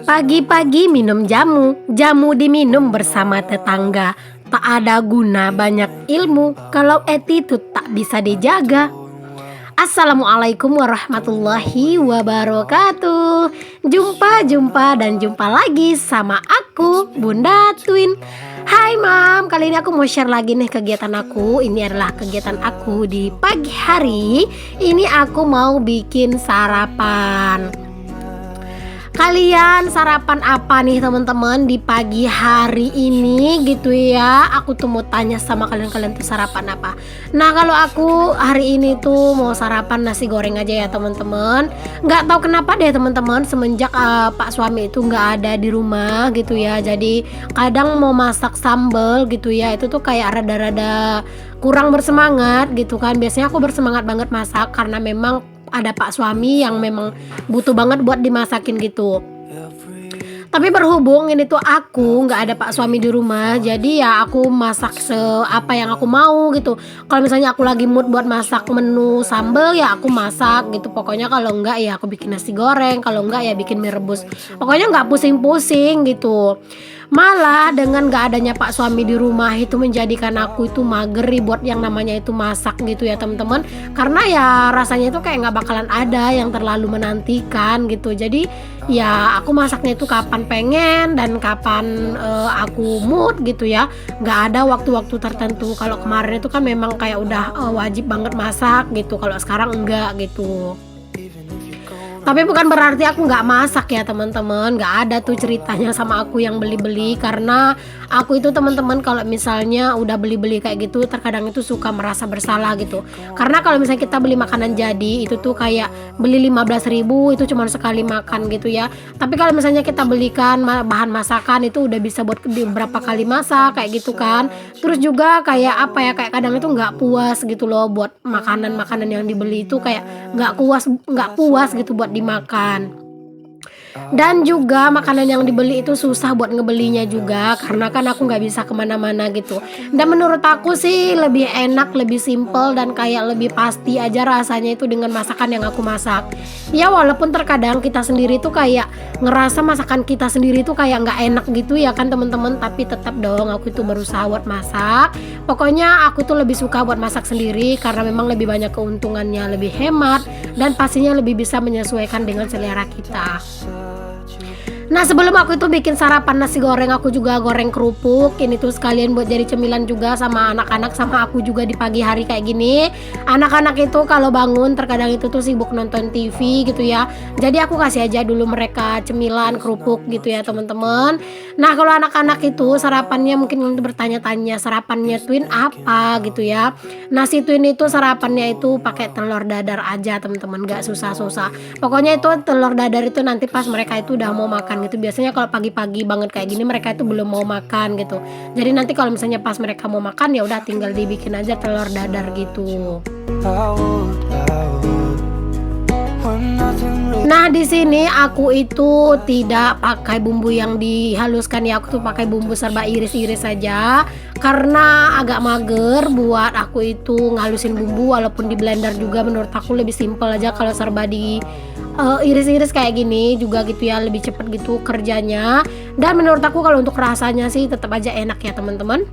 Pagi-pagi minum jamu, jamu diminum bersama tetangga. Tak ada guna banyak ilmu kalau attitude tak bisa dijaga. Assalamualaikum warahmatullahi wabarakatuh. Jumpa lagi sama aku, Bunda Twin. Hai Mam, kali ini aku mau share lagi nih kegiatan aku. Ini adalah kegiatan aku di pagi hari. Ini aku mau bikin sarapan. Kalian sarapan apa nih teman-teman di pagi hari ini gitu ya? Aku tuh mau tanya sama kalian tuh sarapan apa? Nah kalau aku hari ini tuh mau sarapan nasi goreng aja ya teman-teman. Nggak tahu kenapa deh teman-teman, semenjak Pak suami itu nggak ada di rumah gitu ya. Jadi kadang mau masak sambal gitu ya, itu tuh kayak rada-rada kurang bersemangat gitu kan. Biasanya aku bersemangat banget masak karena memang ada Pak suami yang memang butuh banget buat dimasakin gitu. Tapi berhubung ini tuh aku nggak ada Pak suami di rumah, jadi ya aku masak apa yang aku mau gitu. Kalau misalnya aku lagi mood buat masak menu sambal ya aku masak gitu. Pokoknya kalau enggak ya aku bikin nasi goreng, kalau enggak ya bikin mie rebus. Pokoknya nggak pusing-pusing gitu. Malah dengan gak adanya Pak suami di rumah itu menjadikan aku itu mager buat yang namanya itu masak gitu ya teman-teman. Karena ya rasanya itu kayak gak bakalan ada yang terlalu menantikan gitu. Jadi ya aku masaknya itu kapan pengen dan kapan aku mood gitu ya. Gak ada waktu-waktu tertentu. Kalau kemarin itu kan memang kayak udah wajib banget masak gitu. Kalau sekarang enggak gitu. Tapi bukan berarti aku nggak masak ya teman-teman. Nggak ada tuh ceritanya sama aku yang beli-beli. Karena aku itu teman-teman kalau misalnya udah beli-beli kayak gitu, terkadang itu suka merasa bersalah gitu. Karena kalau misalnya kita beli makanan jadi, itu tuh kayak beli 15.000 itu cuma sekali makan gitu ya. Tapi kalau misalnya kita belikan bahan masakan itu udah bisa buat beberapa kali masak kayak gitu kan. Terus juga kayak apa ya, kayak kadang itu nggak puas gitu loh buat makanan-makanan yang dibeli itu, kayak nggak puas gitu buat dimakan. Dan juga makanan yang dibeli itu susah buat ngebelinya juga, karena kan aku nggak bisa kemana-mana gitu. Dan menurut aku sih lebih enak, lebih simple dan kayak lebih pasti aja rasanya itu dengan masakan yang aku masak. Ya walaupun terkadang kita sendiri tuh kayak ngerasa masakan kita sendiri tuh kayak nggak enak gitu ya kan teman-teman, tapi tetap dong aku itu berusaha buat masak. Pokoknya aku tuh lebih suka buat masak sendiri karena memang lebih banyak keuntungannya, lebih hemat dan pastinya lebih bisa menyesuaikan dengan selera kita. Nah sebelum aku itu bikin sarapan nasi goreng, aku juga goreng kerupuk. Ini tuh sekalian buat jadi cemilan juga sama anak-anak, sama aku juga di pagi hari kayak gini. Anak-anak itu kalau bangun terkadang itu tuh sibuk nonton TV gitu ya. Jadi aku kasih aja dulu mereka cemilan kerupuk gitu ya teman-teman. Nah kalau anak-anak itu sarapannya mungkin bertanya-tanya sarapannya Twin apa gitu ya. Nasi Twin itu sarapannya itu pakai telur dadar aja teman-teman, gak susah-susah. Pokoknya itu telur dadar itu nanti pas mereka itu udah mau makan gitu. Biasanya kalau pagi-pagi banget kayak gini mereka itu belum mau makan gitu. Jadi nanti kalau misalnya pas mereka mau makan ya udah tinggal dibikin aja telur dadar gitu. Nah di sini aku itu tidak pakai bumbu yang dihaluskan ya, aku tuh pakai bumbu serba iris-iris saja karena agak mager buat aku itu ngalusin bumbu. Walaupun di blender juga menurut aku lebih simpel aja kalau serba di iris-iris kayak gini juga gitu ya, lebih cepet gitu kerjanya. Dan menurut aku kalau untuk rasanya sih tetap aja enak ya teman-teman.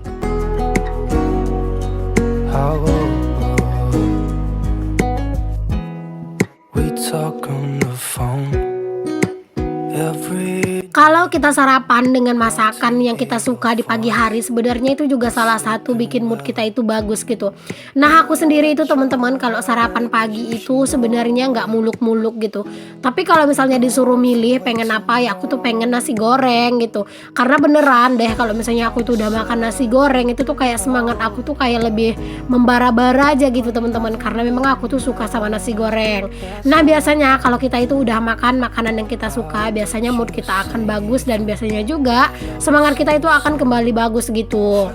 Kalau kita sarapan dengan masakan yang kita suka di pagi hari, sebenarnya itu juga salah satu bikin mood kita itu bagus gitu. Nah aku sendiri itu teman-teman kalau sarapan pagi itu sebenarnya nggak muluk-muluk gitu. Tapi kalau misalnya disuruh milih pengen apa ya, aku tuh pengen nasi goreng gitu. Karena beneran deh kalau misalnya aku tuh udah makan nasi goreng itu tuh kayak semangat aku tuh kayak lebih membara-bara aja gitu teman-teman. Karena memang aku tuh suka sama nasi goreng. Nah biasanya kalau kita itu udah makan makanan yang kita suka, biasanya mood kita akan bagus dan biasanya juga semangat kita itu akan kembali bagus gitu.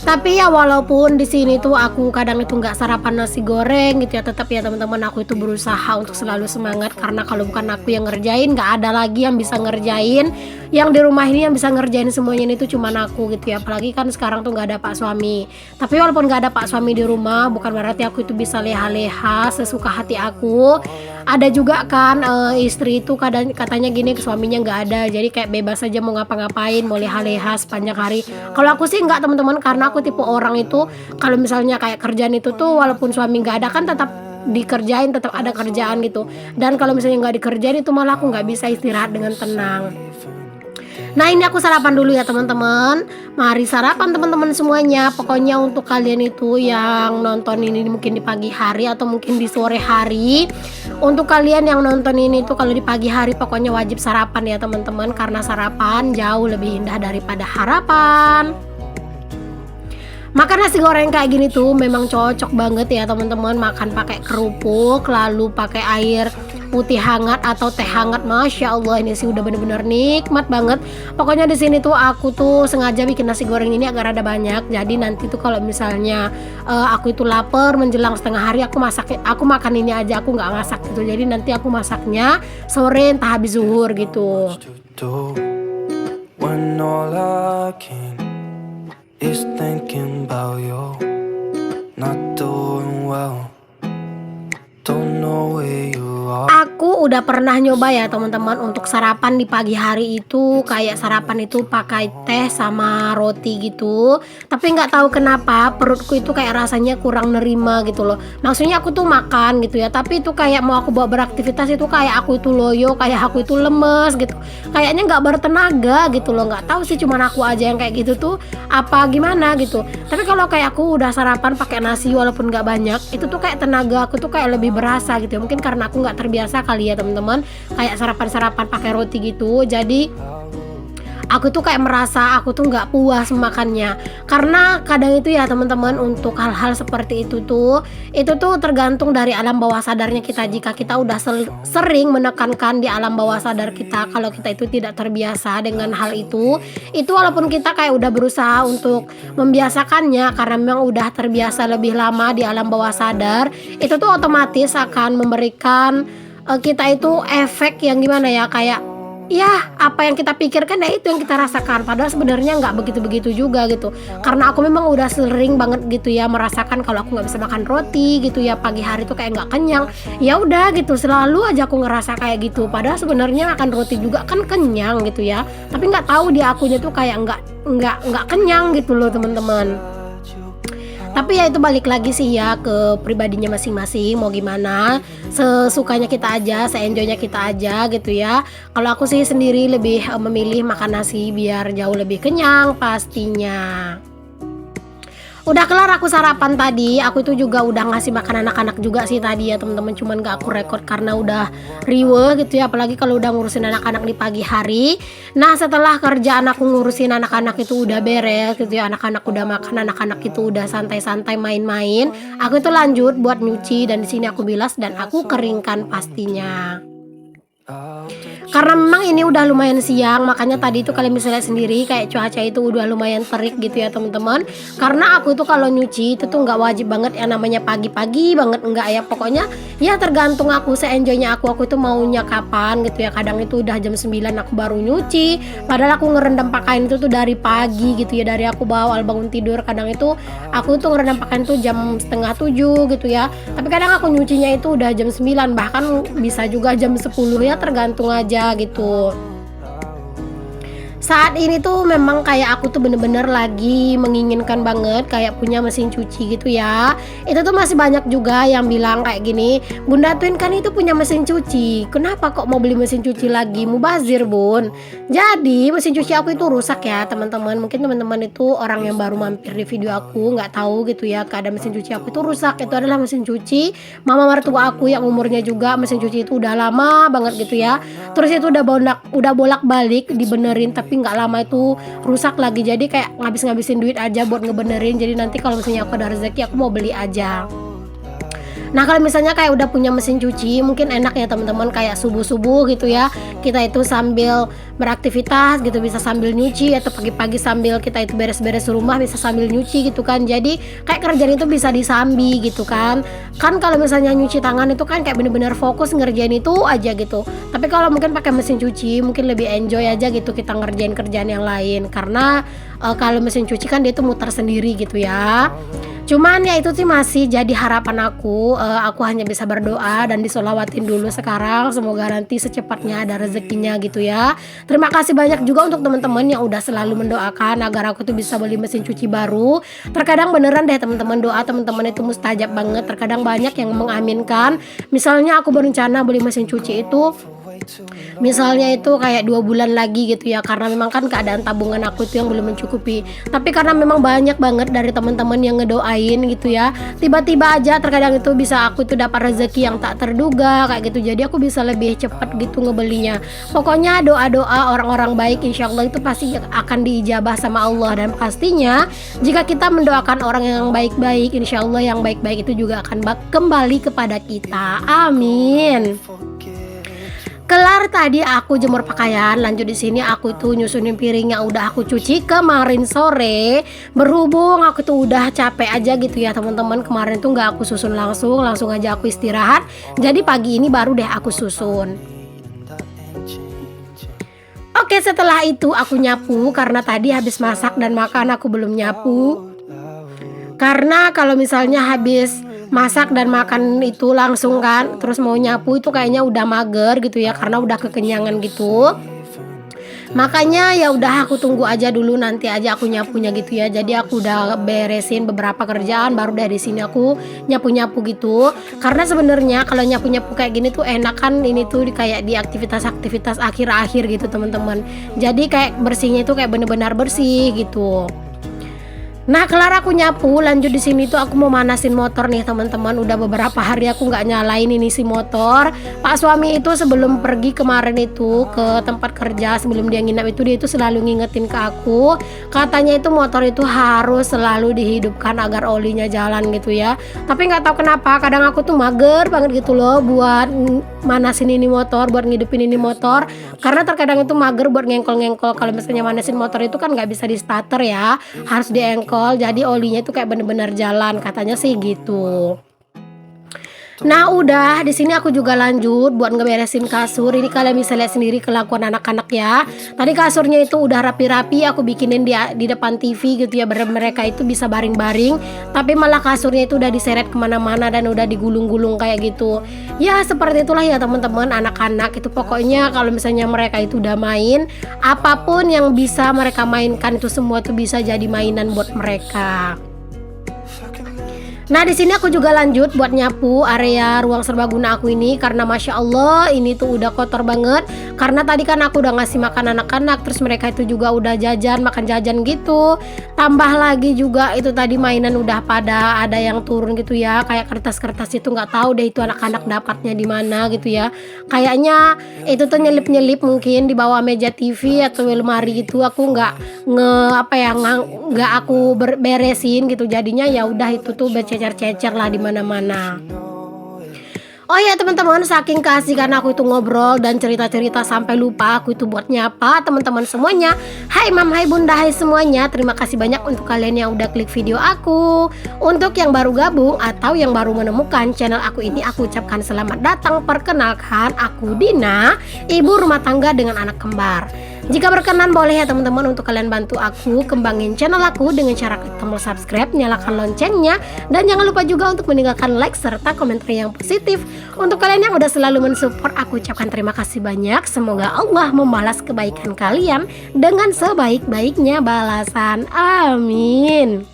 Tapi ya walaupun di sini tuh aku kadang itu nggak sarapan nasi goreng gitu ya, tetap ya teman-teman aku itu berusaha untuk selalu semangat karena kalau bukan aku yang ngerjain nggak ada lagi yang bisa ngerjain. Yang di rumah ini yang bisa ngerjain semuanya ini tuh cuman aku gitu ya. Apalagi kan sekarang tuh nggak ada Pak suami. Tapi walaupun nggak ada Pak suami di rumah bukan berarti aku itu bisa leha-leha sesuka hati aku. ada juga kan istri itu kadang katanya gini ke suaminya nggak ada, jadi kayak bebas aja mau ngapa-ngapain, mau leha-leha sepanjang hari. Kalau aku sih nggak teman-teman, karena aku tipe orang itu kalau misalnya kayak kerjaan itu tuh walaupun suami nggak ada kan tetap dikerjain, tetap ada kerjaan gitu. Dan kalau misalnya nggak dikerjain itu malah aku nggak bisa istirahat dengan tenang. Nah ini aku sarapan dulu ya teman-teman. Mari sarapan teman-teman semuanya. Pokoknya untuk kalian itu yang nonton ini mungkin di pagi hari atau mungkin di sore hari, untuk kalian yang nonton ini tuh kalau di pagi hari pokoknya wajib sarapan ya teman-teman, karena sarapan jauh lebih indah daripada harapan. Makan nasi goreng kayak gini tuh memang cocok banget ya teman-teman. Makan pakai kerupuk, lalu pakai air putih hangat atau teh hangat, masya Allah ini sih udah bener-bener nikmat banget. Pokoknya di sini tuh aku tuh sengaja bikin nasi goreng ini agak rada banyak. Jadi nanti tuh kalau misalnya aku itu lapar menjelang setengah hari, aku makan ini aja, aku nggak masak gitu. Jadi nanti aku masaknya sore entah habis zuhur gitu. Is thinking about you not doing well, don't know where you are. Aku udah pernah nyoba ya teman-teman untuk sarapan di pagi hari itu, kayak sarapan itu pakai teh sama roti gitu. Tapi nggak tahu kenapa perutku itu kayak rasanya kurang nerima gitu loh. Maksudnya aku tuh makan gitu ya, tapi itu kayak mau aku bawa beraktivitas itu kayak aku itu loyo, kayak aku itu lemes gitu. Kayaknya nggak bertenaga gitu loh. Nggak tahu sih cuman aku aja yang kayak gitu tuh apa gimana gitu. Tapi kalau kayak aku udah sarapan pakai nasi walaupun nggak banyak, itu tuh kayak tenaga aku tuh kayak lebih berasa gitu ya. Mungkin karena aku nggak terbiasa kali ya teman-teman, kayak sarapan pakai roti gitu. Jadi aku tuh kayak merasa aku tuh nggak puas makannya. Karena kadang itu ya teman-teman, untuk hal-hal seperti itu tuh tergantung dari alam bawah sadarnya kita. Jika kita udah sering menekankan di alam bawah sadar kita kalau kita itu tidak terbiasa dengan hal itu walaupun kita kayak udah berusaha untuk membiasakannya, karena memang udah terbiasa lebih lama di alam bawah sadar, itu tuh otomatis akan memberikan kita itu efek yang gimana ya, kayak ya apa yang kita pikirkan ya itu yang kita rasakan, padahal sebenarnya nggak begitu-begitu juga gitu. Karena aku memang udah sering banget gitu ya merasakan kalau aku nggak bisa makan roti gitu ya pagi hari tuh kayak nggak kenyang. Ya udah gitu, selalu aja aku ngerasa kayak gitu, padahal sebenarnya makan roti juga kan kenyang gitu ya, tapi nggak tahu di akunya tuh kayak nggak kenyang gitu loh teman-teman. Tapi ya itu balik lagi sih ya ke pribadinya masing-masing, mau gimana, sesukanya kita aja, seenjoynya kita aja gitu ya. Kalau aku sih sendiri lebih memilih makan nasi biar jauh lebih kenyang pastinya. Udah kelar aku sarapan tadi, aku itu juga udah ngasih makan anak-anak juga sih tadi ya teman-teman, cuman gak aku record karena udah riweh gitu ya, apalagi kalau udah ngurusin anak-anak di pagi hari. Nah setelah kerjaan aku ngurusin anak-anak itu udah beres gitu ya, anak-anak udah makan, anak-anak itu udah santai-santai main-main, aku itu lanjut buat nyuci, dan di sini aku bilas dan aku keringkan pastinya. Karena memang ini udah lumayan siang, makanya tadi itu kalian bisa lihat sendiri kayak cuaca itu udah lumayan terik gitu ya teman-teman. Karena aku tuh kalau nyuci itu tuh nggak wajib banget yang namanya pagi-pagi banget, enggak ya, pokoknya ya tergantung aku, seenjoynya aku itu maunya kapan gitu ya. Kadang itu udah jam 9 aku baru nyuci, padahal aku ngerendam pakaian itu tuh dari pagi gitu ya, dari aku awal bangun tidur. Kadang itu aku tuh ngerendam pakaian tuh jam setengah 7 gitu ya, tapi kadang aku nyucinya itu udah jam 9, bahkan bisa juga jam 10 ya, tergantung aja gitu. Saat ini tuh memang kayak aku tuh bener-bener lagi menginginkan banget kayak punya mesin cuci gitu ya. Itu tuh masih banyak juga yang bilang kayak gini, Bunda Twin kan itu punya mesin cuci, kenapa kok mau beli mesin cuci lagi, mubazir bun. Jadi mesin cuci aku itu rusak ya teman-teman. Mungkin teman-teman itu orang yang baru mampir di video aku nggak tahu gitu ya, keadaan mesin cuci aku itu rusak. Itu adalah mesin cuci mama mertua aku yang umurnya juga mesin cuci itu udah lama banget gitu ya. Terus itu udah bolak-balik dibenerin, tapi nggak lama itu rusak lagi. Jadi kayak ngabisin duit aja buat ngebenerin. Jadi nanti kalau misalnya aku ada rezeki aku mau beli aja. Nah kalau misalnya kayak udah punya mesin cuci, mungkin enak ya teman-teman, kayak subuh-subuh gitu ya, kita itu sambil beraktivitas gitu, bisa sambil nyuci, atau pagi-pagi sambil kita itu beres-beres rumah bisa sambil nyuci gitu kan. Jadi kayak kerjaan itu bisa disambi gitu kan. Kan kalau misalnya nyuci tangan itu kan kayak bener-bener fokus ngerjain itu aja gitu. Tapi kalau mungkin pakai mesin cuci mungkin lebih enjoy aja gitu kita ngerjain kerjaan yang lain. Karena kalau mesin cuci kan dia tuh muter sendiri gitu ya. Cuman ya itu sih masih jadi harapan aku hanya bisa berdoa dan disolawatin dulu sekarang, semoga nanti secepatnya ada rezekinya gitu ya. Terima kasih banyak juga untuk teman-teman yang udah selalu mendoakan agar aku tuh bisa beli mesin cuci baru. Terkadang beneran deh teman-teman, doa teman-teman itu mustajab banget. Terkadang banyak yang mengaminkan. Misalnya aku berencana beli mesin cuci itu misalnya itu kayak 2 bulan lagi gitu ya, karena memang kan keadaan tabungan aku itu yang belum mencukupi. Tapi karena memang banyak banget dari teman-teman yang ngedoain gitu ya, tiba-tiba aja terkadang itu bisa aku tuh dapat rezeki yang tak terduga kayak gitu, jadi aku bisa lebih cepat gitu ngebelinya. Pokoknya doa-doa orang-orang baik insya Allah itu pasti akan diijabah sama Allah, dan pastinya jika kita mendoakan orang yang baik-baik, insya Allah yang baik-baik itu juga akan kembali kepada kita. Amin. Kelar tadi aku jemur pakaian, lanjut di sini aku tuh nyusunin piring yang udah aku cuci kemarin sore. Berhubung aku tuh udah capek aja gitu ya teman-teman, kemarin tuh nggak aku susun langsung aja aku istirahat. Jadi pagi ini baru deh aku susun. Oke, setelah itu aku nyapu karena tadi habis masak dan makan aku belum nyapu. Karena kalau misalnya habis masak dan makan itu langsung kan, terus mau nyapu itu kayaknya udah mager gitu ya, karena udah kekenyangan gitu. Makanya ya udah aku tunggu aja dulu, nanti aja aku nyapunya gitu ya. Jadi aku udah beresin beberapa kerjaan baru dari sini aku nyapu-nyapu gitu. Karena sebenarnya kalau nyapu-nyapu kayak gini tuh enak kan, ini tuh kayak di aktivitas-aktivitas akhir-akhir gitu teman-teman. Jadi kayak bersihnya itu kayak bener-bener bersih gitu. Nah, kelar aku nyapu, lanjut di sini tuh aku mau manasin motor nih teman-teman. Udah beberapa hari aku nggak nyalain ini si motor. Pak suami itu sebelum pergi kemarin itu ke tempat kerja, sebelum dia nginap itu, dia itu selalu ngingetin ke aku. Katanya itu motor itu harus selalu dihidupkan agar olinya jalan gitu ya. Tapi nggak tahu kenapa, kadang aku tuh mager banget gitu loh buat manasin ini motor, buat ngidupin ini motor. Karena terkadang itu mager buat ngengkol-ngengkol. Kalau misalnya manasin motor itu kan nggak bisa di starter ya, harus diengkol. Jadi olinya itu kayak bener-bener jalan, katanya sih gitu. Nah udah di sini aku juga lanjut buat ngeberesin kasur. Ini kalian bisa lihat sendiri kelakuan anak-anak ya. Tadi kasurnya itu udah rapi-rapi aku bikinin di depan TV gitu ya, biar mereka itu bisa baring-baring. Tapi malah kasurnya itu udah diseret kemana-mana dan udah digulung-gulung kayak gitu. Ya seperti itulah ya teman-teman, anak-anak itu pokoknya kalau misalnya mereka itu udah main, apapun yang bisa mereka mainkan itu semua tuh bisa jadi mainan buat mereka. Nah di sini aku juga lanjut buat nyapu area ruang serbaguna aku ini, karena masya Allah ini tuh udah kotor banget. Karena tadi kan aku udah ngasih makan anak-anak, terus mereka itu juga udah makan jajan gitu. Tambah lagi juga itu tadi mainan udah pada ada yang turun gitu ya, kayak kertas-kertas itu nggak tahu deh itu anak-anak dapatnya di mana gitu ya. Kayaknya itu tuh nyelip-nyelip mungkin di bawah meja TV atau lemari gitu. Aku nggak aku beresin gitu, jadinya ya udah itu tuh cecer lah di mana-mana. Oh ya teman-teman, saking keasikan aku itu ngobrol dan cerita-cerita sampai lupa aku itu buat nyapa teman-teman semuanya. Hai mam, hai bunda, hai semuanya. Terima kasih banyak untuk kalian yang udah klik video aku. Untuk yang baru gabung atau yang baru menemukan channel aku ini, aku ucapkan selamat datang. Perkenalkan, aku Dina, ibu rumah tangga dengan anak kembar. Jika berkenan boleh ya teman-teman untuk kalian bantu aku kembangin channel aku dengan cara klik tombol subscribe, nyalakan loncengnya, dan jangan lupa juga untuk meninggalkan like serta komentar yang positif. Untuk kalian yang udah selalu mensupport, aku ucapkan terima kasih banyak. Semoga Allah membalas kebaikan kalian dengan sebaik-baiknya balasan. Amin.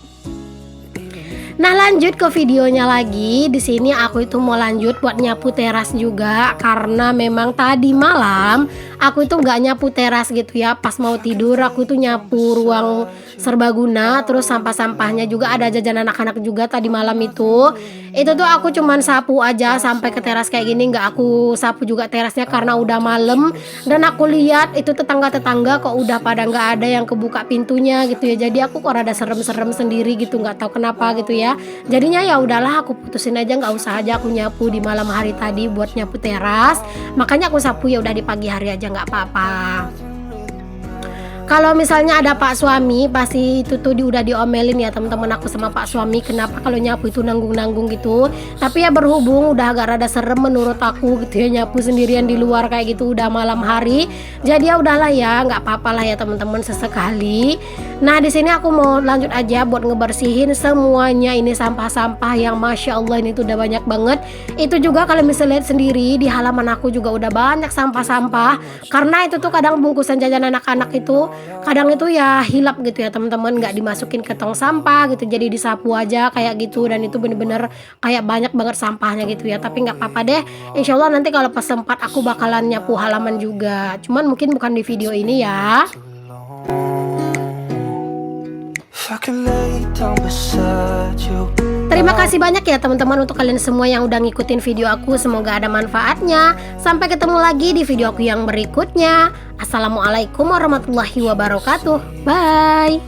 Nah lanjut ke videonya lagi. Di sini aku itu mau lanjut buat nyapu teras juga, karena memang tadi malam aku itu nggak nyapu teras gitu ya. Pas mau tidur aku itu nyapu ruang serbaguna, terus sampah-sampahnya juga ada jajan anak-anak juga tadi malam itu. Itu tuh aku cuman sapu aja sampai ke teras kayak gini, nggak aku sapu juga terasnya karena udah malam. Dan aku lihat itu tetangga-tetangga kok udah pada nggak ada yang kebuka pintunya gitu ya. Jadi aku kok rada serem-serem sendiri gitu, nggak tahu kenapa gitu ya. Jadinya ya udahlah aku putusin aja, nggak usah aja aku nyapu di malam hari tadi buat nyapu teras. Makanya aku sapu ya udah di pagi hari aja nggak apa-apa. Kalau misalnya ada pak suami pasti itu tuh udah diomelin ya teman-teman aku sama pak suami, kenapa kalau nyapu itu nanggung-nanggung gitu. Tapi ya berhubung udah agak rada serem menurut aku gitu ya, nyapu sendirian di luar kayak gitu udah malam hari, jadi ya udahlah ya, nggak apa-apa lah ya teman-teman, sesekali. Nah di sini aku mau lanjut aja buat ngebersihin semuanya ini sampah-sampah yang masya Allah ini tuh udah banyak banget. Itu juga kalian bisa lihat sendiri di halaman aku juga udah banyak sampah-sampah, karena itu tuh kadang bungkusan jajan anak-anak itu kadang itu ya hilap gitu ya teman-teman, nggak dimasukin ke tong sampah gitu, jadi disapu aja kayak gitu, dan itu bener-bener kayak banyak banget sampahnya gitu ya. Tapi nggak apa-apa deh, insya Allah nanti kalau pas sempat aku bakalan nyapu halaman juga, cuman mungkin bukan di video ini ya. Terima kasih banyak ya teman-teman untuk kalian semua yang udah ngikutin video aku, semoga ada manfaatnya. Sampai ketemu lagi di video aku yang berikutnya. Assalamualaikum warahmatullahi wabarakatuh. Bye.